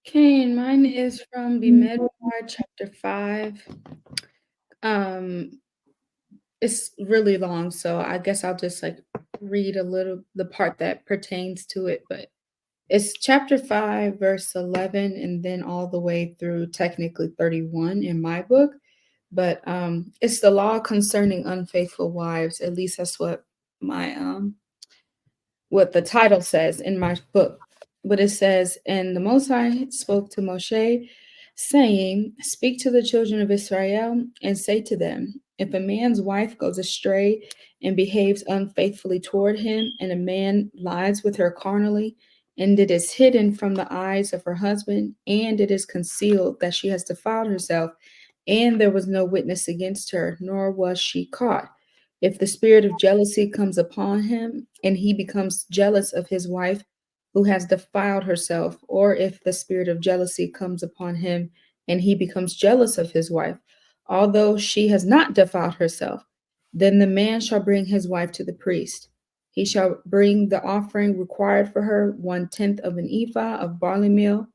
Okay, and mine is from Bimedbar, chapter 5. Um, it's really long, so I guess I'll just like read a little the part that pertains to it, but it's chapter 5, verse 11, and then all the way through technically 31 in my book. But it's the law concerning unfaithful wives. At least that's what the title says in my book. But it says, and the Most High spoke to Moshe, saying, speak to the children of Israel and say to them, if a man's wife goes astray and behaves unfaithfully toward him, and a man lies with her carnally, and it is hidden from the eyes of her husband, and it is concealed that she has defiled herself, and there was no witness against her, nor was she caught. If the spirit of jealousy comes upon him and he becomes jealous of his wife who has defiled herself, or if the spirit of jealousy comes upon him and he becomes jealous of his wife, although she has not defiled herself, then the man shall bring his wife to the priest. He shall bring the offering required for her, 1/10 of an ephah of barley meal.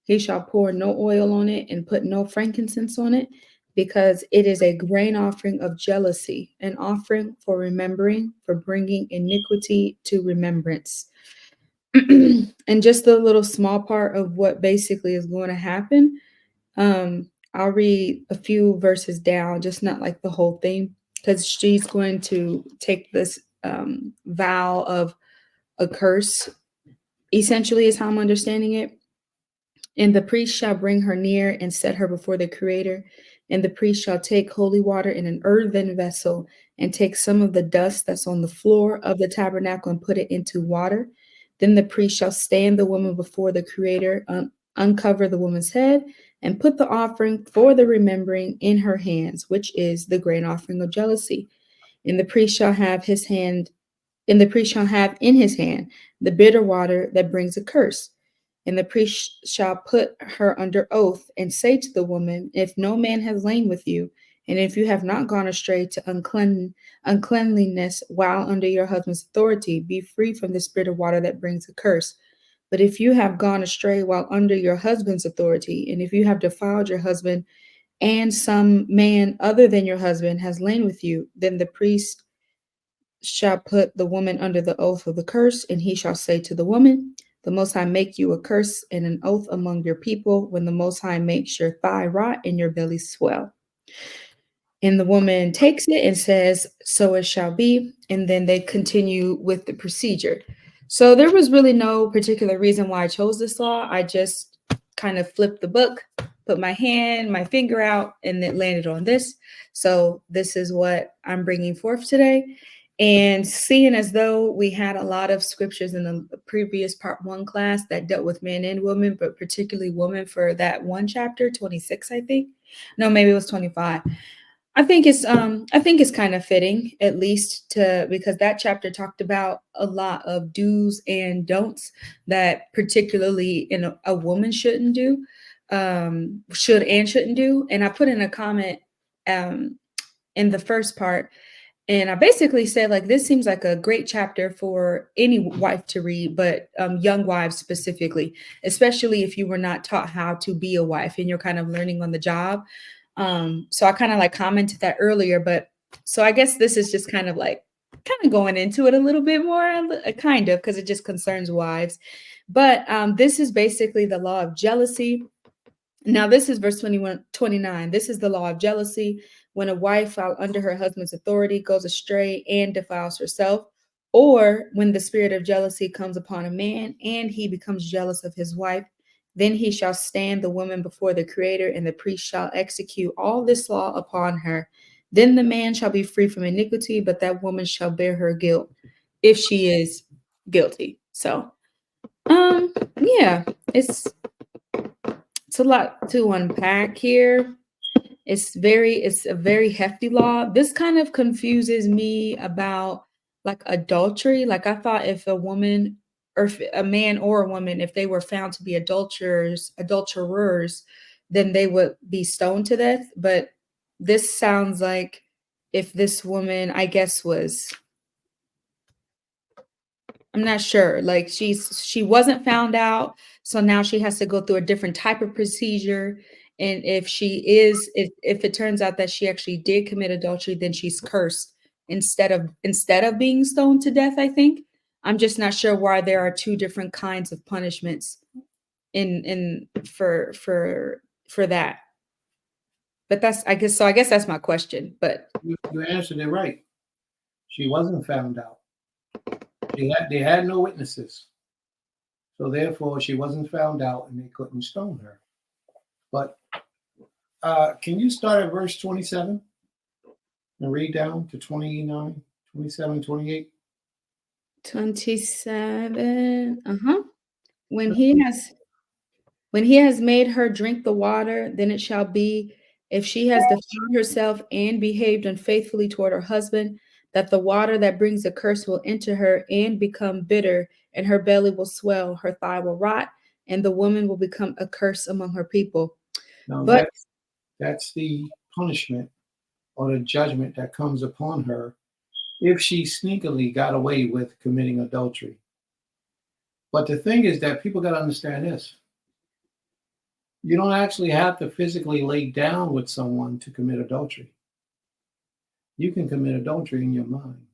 He shall pour no oil on it and put no frankincense on it, because it is a grain offering of jealousy, an offering for remembering, for bringing iniquity to remembrance. And just the little small part of what basically is going to happen. I'll read a few verses down, just not like the whole thing, because she's going to take this vow of a curse, essentially, is how I'm understanding it. And the priest shall bring her near and set her before the Creator. And the priest shall take holy water in an earthen vessel and take some of the dust that's on the floor of the tabernacle and put it into water. Then the priest shall stand the woman before the Creator, uncover the woman's head, and put the offering for the remembering in her hands, which is the grain offering of jealousy. And the priest shall have his hand, and the priest shall have in his hand the bitter water that brings a curse. And the priest shall put her under oath and say to the woman, if no man has lain with you, and if you have not gone astray to uncleanliness while under your husband's authority, be free from the spirit of water that brings a curse. But if you have gone astray while under your husband's authority, and if you have defiled your husband, and some man other than your husband has lain with you, then the priest shall put the woman under the oath of the curse, and he shall say to the woman, the Most High make you a curse and an oath among your people, when the Most High makes your thigh rot and your belly swell. And the woman takes it and says, so it shall be. And then they continue with the procedure. So there was really no particular reason why I chose this law. I just kind of flipped the book, put my finger out, and it landed on this. So this is what I'm bringing forth today. And seeing as though we had a lot of scriptures in the previous part 1 class that dealt with men and women, but particularly women for that one chapter, 26, I think. No, maybe it was 25. I think it's kind of fitting, at least, to because that chapter talked about a lot of do's and don'ts that particularly a woman shouldn't do, should and shouldn't do. And I put in a comment um, in the first part, and I basically said, like, this seems like a great chapter for any wife to read, but young wives specifically, especially if you were not taught how to be a wife and you're kind of learning on the job. So I kind of like commented that earlier, but so I guess this is just kind of like going into it a little bit more, kind of, because it just concerns wives. But this is basically the law of jealousy. Now, this is verse 21, 29. This is the law of jealousy. When a wife, while under her husband's authority, goes astray and defiles herself, or when the spirit of jealousy comes upon a man and he becomes jealous of his wife, then he shall stand the woman before the Creator, and the priest shall execute all this law upon her. Then the man shall be free from iniquity, but that woman shall bear her guilt if she is guilty. So, yeah, it's it's a lot to unpack here. It's a very hefty law. This kind of confuses me about like adultery. Like, I thought if a woman or if a man or a woman, if they were found to be adulterers, then they would be stoned to death. But this sounds like if this woman, I guess, was I'm not sure. Like she wasn't found out, so now she has to go through a different type of procedure. And if it turns out that she actually did commit adultery, then she's cursed instead of being stoned to death, I think. I'm just not sure why there are two different kinds of punishments in for that. But I guess that's my question. But You answered it right. She wasn't found out. They had no witnesses. So therefore, she wasn't found out and they couldn't stone her. But can you start at verse 27 and read down to 29, 27, 28? 27. When he has made her drink the water, then it shall be, if she has defiled herself and behaved unfaithfully toward her husband, that the water that brings a curse will enter her and become bitter, and her belly will swell, her thigh will rot, and the woman will become a curse among her people. Now But that's the punishment or the judgment that comes upon her if she sneakily got away with committing adultery. But the thing is that people got to understand this. You don't actually have to physically lay down with someone to commit adultery. You can commit adultery in your mind.